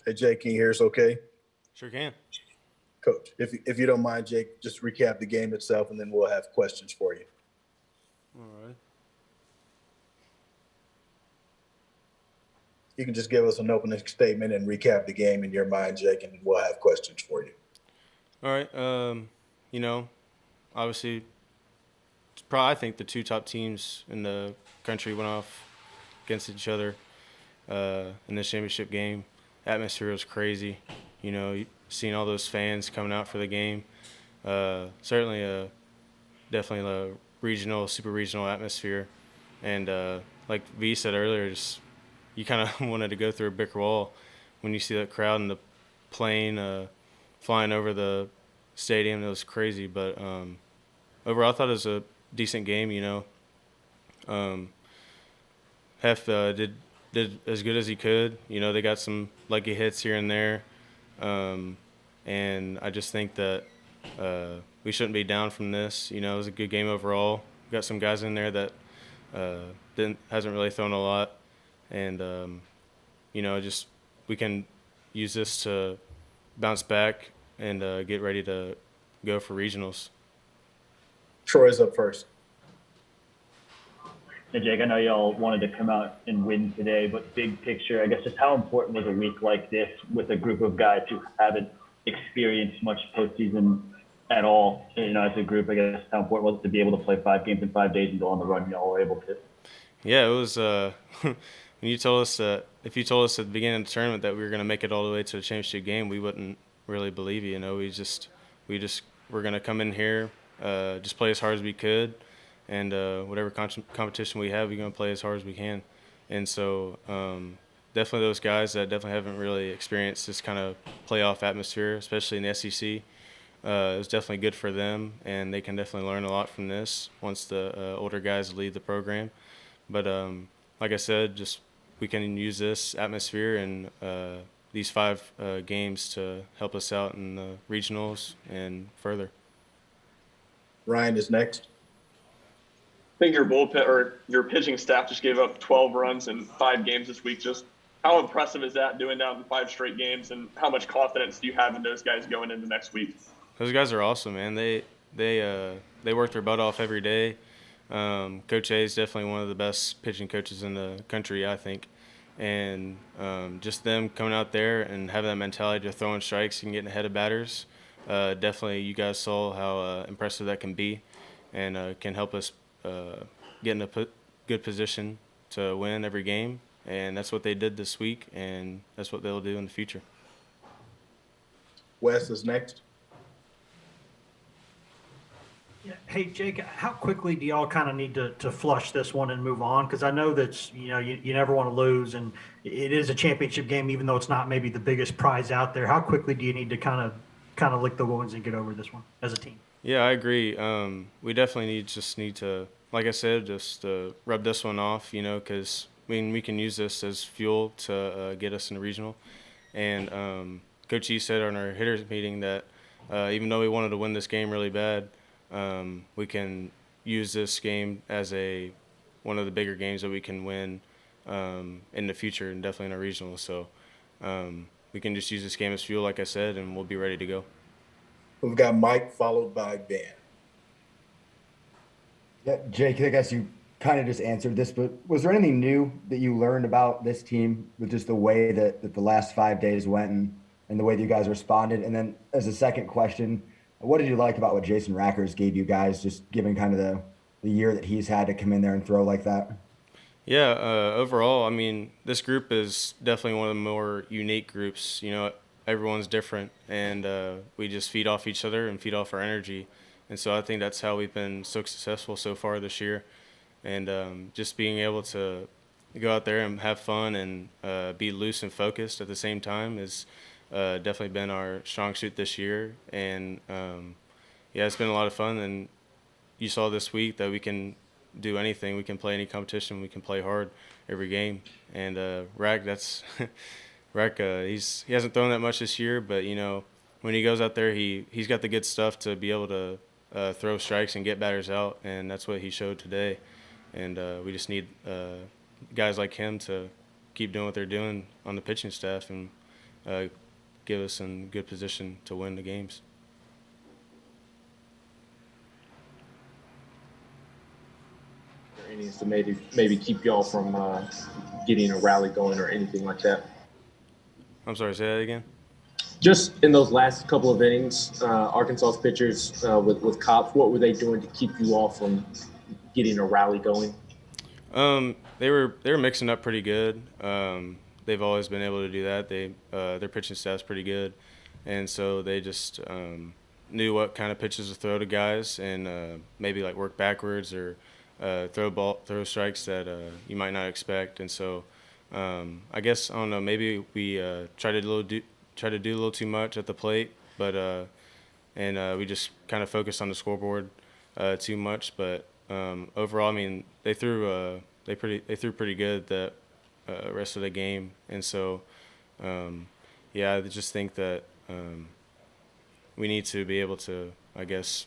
Hey, Jake, can you hear us okay? Sure can. Coach, if you don't mind, Jake, just recap the game itself, and then we'll have questions for you. All right. You can just give us an opening statement and recap the game in your mind, Jake, and we'll have questions for you. All right. You know, obviously, it's probably I think the two top teams in the country went off against each other in this championship game. Atmosphere was crazy. Seeing all those fans coming out for the game. Certainly definitely a regional, super regional atmosphere. And like V said earlier, just you kind of wanted to go through a brick wall when you see that crowd and the plane flying over the stadium. It was crazy, but overall, I thought it was a decent game. Um, Hef did as good as he could. They got some lucky hits here and there, um, and I just think that we shouldn't be down from this. It was a good game overall. We got some guys in there that didn't hasn't really thrown a lot, and just we can use this to bounce back and get ready to go for regionals. Troy's up first. Hey, Jake, I know y'all wanted to come out and win today, but big picture, I guess just how important was a week like this with a group of guys who haven't experienced much postseason at all? As a group, I guess how important was it to be able to play 5 games in 5 days and go on the run y'all were able to? Yeah, it was. When you told us that, if you told us at the beginning of the tournament that we were going to make it all the way to the championship game, we wouldn't really believe you. We just were going to come in here, just play as hard as we could, and whatever competition we have, we're going to play as hard as we can. And so, definitely those guys that definitely haven't really experienced this kind of playoff atmosphere, especially in the SEC. It was definitely good for them, and they can definitely learn a lot from this once the older guys lead the program. But like I said, just we can use this atmosphere and these five games to help us out in the regionals and further. Ryan is next. I think your bullpen or your pitching staff just gave up 12 runs in 5 games this week. Just how impressive is that doing that in 5 straight games, and how much confidence do you have in those guys going into next week? Those guys are awesome, man. They work their butt off every day. Coach A is definitely one of the best pitching coaches in the country, I think. And just them coming out there and having that mentality to throwing strikes and getting ahead of batters. Definitely, you guys saw how impressive that can be, and can help us get in a good position to win every game. And that's what they did this week, and that's what they'll do in the future. Wes is next. Yeah. Hey, Jake, how quickly do y'all kind of need to flush this one and move on? Because I know that you never want to lose, and it is a championship game, even though it's not maybe the biggest prize out there. How quickly do you need to kind of lick the wounds and get over this one as a team? Yeah, I agree. We definitely need to, like I said, just rub this one off, because we can use this as fuel to get us in the regional. And Coach E said on our hitters meeting that even though we wanted to win this game really bad, we can use this game as one of the bigger games that we can win in the future, and definitely in our regional. So we can just use this game as fuel, like I said, and we'll be ready to go. We've got Mike followed by Ben. Yeah, Jake, I guess you kind of just answered this, but was there anything new that you learned about this team with just the way that the last 5 days went and the way that you guys responded? And then as a second question, what did you like about what Jason Rackers gave you guys, just given kind of the year that he's had to come in there and throw like that? Yeah, overall, I mean, this group is definitely one of the more unique groups. Everyone's different, and we just feed off each other and feed off our energy. And so I think that's how we've been so successful so far this year. And just being able to go out there and have fun and be loose and focused at the same time is definitely been our strong suit this year. And yeah, it's been a lot of fun. And you saw this week that we can do anything. We can play any competition. We can play hard every game. And Rack, that's Rack. He hasn't thrown that much this year, but when he goes out there, he's got the good stuff to be able to throw strikes and get batters out, and that's what he showed today. And we just need guys like him to keep doing what they're doing on the pitching staff, and give us in good position to win the games. Innings to maybe keep y'all from getting a rally going or anything like that? I'm sorry, say that again? Just in those last couple of innings, Arkansas's pitchers with Cops, what were they doing to keep you all from getting a rally going? They were mixing up pretty good. They've always been able to do that. Their pitching staff's pretty good, and so they just knew what kind of pitches to throw to guys, and maybe like work backwards or throw strikes that you might not expect. And so I guess I don't know. Maybe we tried to do a little too much at the plate, but we just kind of focused on the scoreboard too much. But overall, I mean, they threw pretty good the rest of the game, and so I just think that we need to be able to, I guess,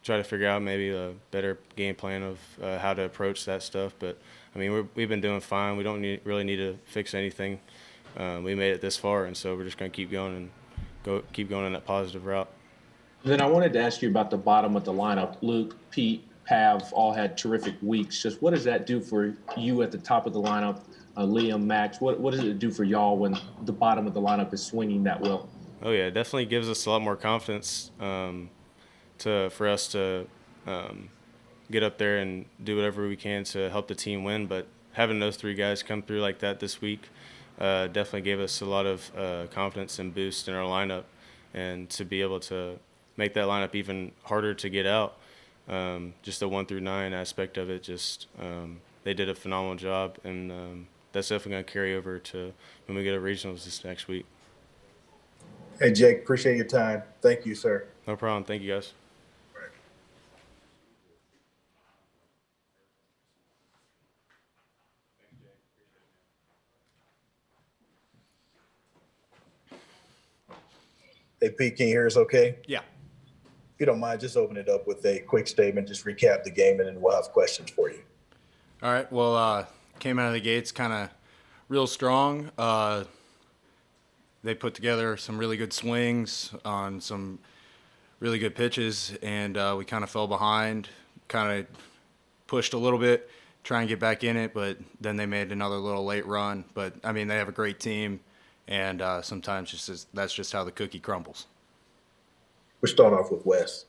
try to figure out maybe a better game plan of how to approach that stuff. But I mean, we've been doing fine. We don't really need to fix anything. We made it this far, and so we're just going to keep going on that positive route. Then I wanted to ask you about the bottom of the lineup. Luke, Pete, Pav all had terrific weeks. Just what does that do for you at the top of the lineup? Liam, Max, what does it do for y'all when the bottom of the lineup is swinging that well? Oh yeah, it definitely gives us a lot more confidence for us to get up there and do whatever we can to help the team win. But having those three guys come through like that this week definitely gave us a lot of confidence and boost in our lineup, and to be able to make that lineup even harder to get out. Just the 1 through 9 aspect of it, they did a phenomenal job, and that's definitely going to carry over to when we get to regionals this next week. Hey, Jake, appreciate your time. Thank you, sir. No problem. Thank you, guys. Hey, Pete, can you hear us okay? Yeah. If you don't mind, just open it up with a quick statement, just recap the game, and then we'll have questions for you. All right. Well, came out of the gates kind of real strong. They put together some really good swings on some really good pitches, and we kind of fell behind, kind of pushed a little bit, try and get back in it, but then they made another little late run. But, I mean, they have a great team, and sometimes that's just how the cookie crumbles. We'll start off with Wes.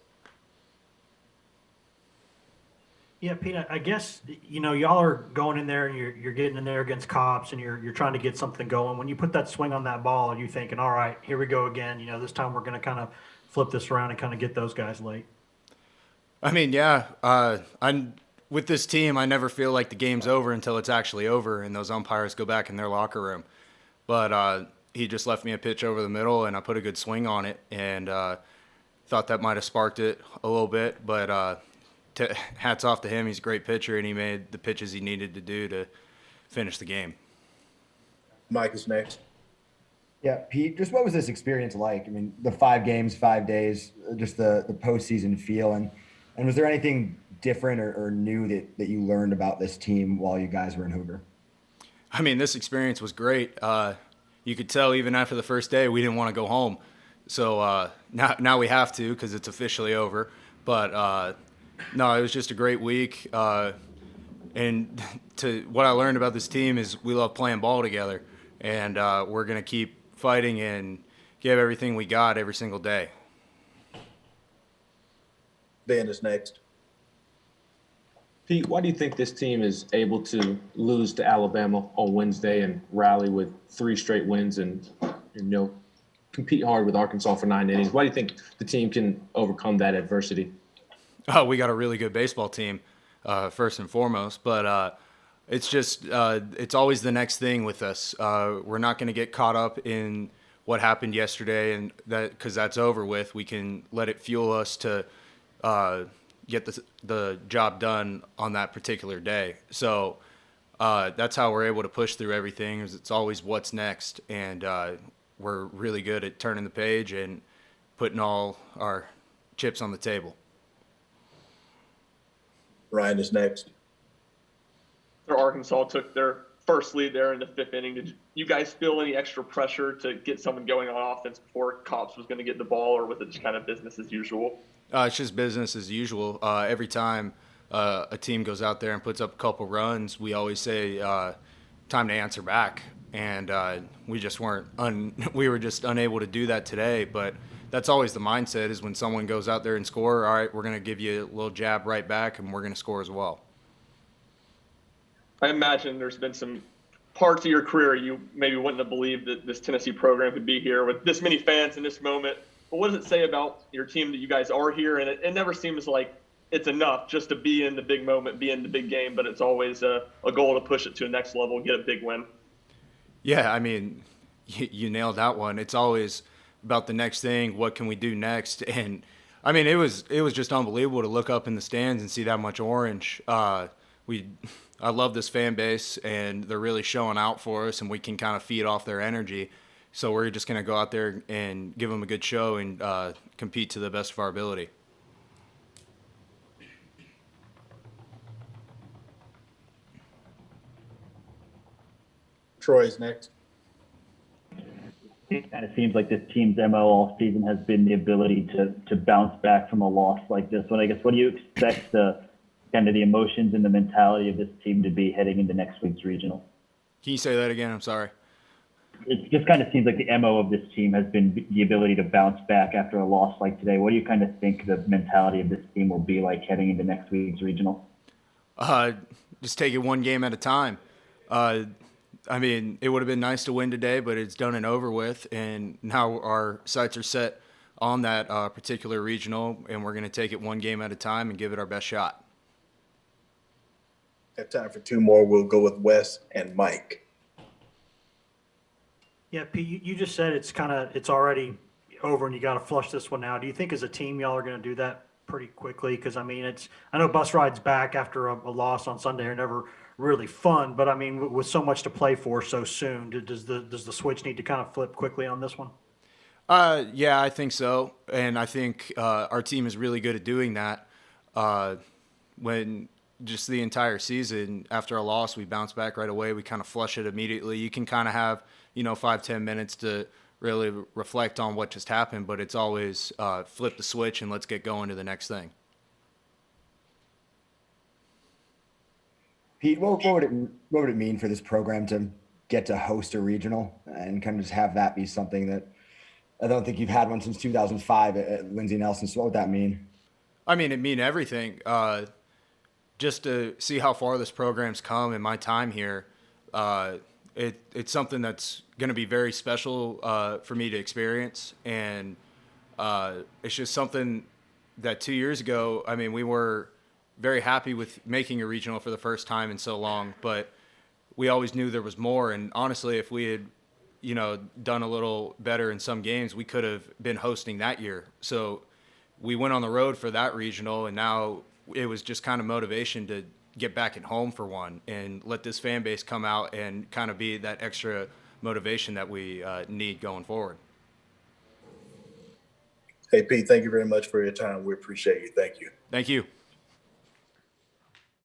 Yeah, Pete, I guess, y'all are going in there and you're getting in there against Cops and you're trying to get something going. When you put that swing on that ball, you're thinking, all right, here we go again. This time we're going to kind of flip this around and kind of get those guys late. I mean, yeah, with this team, I never feel like the game's over until it's actually over and those umpires go back in their locker room. But he just left me a pitch over the middle, and I put a good swing on it, and thought that might have sparked it a little bit. But hats off to him. He's a great pitcher, and he made the pitches he needed to do to finish the game. Mike is next. Yeah, Pete, just what was this experience like? I mean, the 5 games, 5 days, just the postseason feel. And was there anything different or new that you learned about this team while you guys were in Hoover? I mean, this experience was great. You could tell even after the first day we didn't want to go home. So now we have to because it's officially over. But no, it was just a great week. And what I learned about this team is we love playing ball together. And we're going to keep fighting and give everything we got every single day. Ben is next. Pete, why do you think this team is able to lose to Alabama on Wednesday and rally with 3 straight wins and compete hard with Arkansas for 9 innings? Why do you think the team can overcome that adversity? Oh, we got a really good baseball team, first and foremost. But it's just it's always the next thing with us. We're not going to get caught up in what happened yesterday, and that because that's over with. We can let it fuel us to get the job done on that particular day. So that's how we're able to push through everything. Is it's always what's next, and we're really good at turning the page and putting all our chips on the table. Ryan is next. Arkansas took their first lead there in the 5th inning. Did you guys feel any extra pressure to get someone going on offense before Cops was going to get the ball, or was it just kind of business as usual? It's just business as usual. Every time a team goes out there and puts up a couple runs, we always say time to answer back, and we just we were just unable to do that today. But that's always the mindset: is when someone goes out there and score, all right, we're going to give you a little jab right back, and we're going to score as well. I imagine there's been some parts of your career you maybe wouldn't have believed that this Tennessee program could be here with this many fans in this moment. But what does it say about your team that you guys are here? And it never seems like it's enough just to be in the big moment, be in the big game, but it's always a goal to push it to the next level, get a big win. Yeah, I mean, you nailed that one. It's always about the next thing. What can we do next? And I mean, it was just unbelievable to look up in the stands and see that much orange. I love this fan base, and they're really showing out for us, and we can kind of feed off their energy. So we're just going to go out there and give them a good show and compete to the best of our ability. Troy's next. It kind of seems like this team's MO all season has been the ability to bounce back from a loss like this one. I guess, what do you expect the emotions and the mentality of this team to be heading into next week's regional? Can you say that again? I'm sorry. It just kind of seems like the MO of this team has been the ability to bounce back after a loss like today. What do you kind of think the mentality of this team will be like heading into next week's regional? Just take it one game at a time. I mean, it would have been nice to win today, but it's done and over with, and now our sights are set on that particular regional, and we're going to take it one game at a time and give it our best shot. Have time for 2 more. We'll go with Wes and Mike. Yeah, Pete, you just said it's already over and you got to flush this one out. Do you think as a team y'all are going to do that pretty quickly? Because I mean, I know bus rides back after a loss on Sunday are never really fun, but I mean, with so much to play for so soon, does the switch need to kind of flip quickly on this one? Yeah, I think so, and I think our team is really good at doing that. When just the entire season, after a loss, we bounce back right away. We kind of flush it immediately. You can kind of have 5-10 minutes to really reflect on what just happened, but it's always flip the switch and let's get going to the next thing. Pete, what would it mean for this program to get to host a regional and kind of just have that be something that I don't think you've had one since 2005 at Lindsey Nelson? So what would that mean? I mean, it mean everything. Just to see how far this program's come in my time here, it's something that's going to be very special for me to experience. And it's just something that 2 years ago, I mean, we were very happy with making a regional for the first time in so long, but we always knew there was more. And honestly, if we had, done a little better in some games, we could have been hosting that year. So we went on the road for that regional, and now it was just kind of motivation to get back at home for one and let this fan base come out and kind of be that extra motivation that we need going forward. Hey, Pete, thank you very much for your time. We appreciate you. Thank you. Thank you.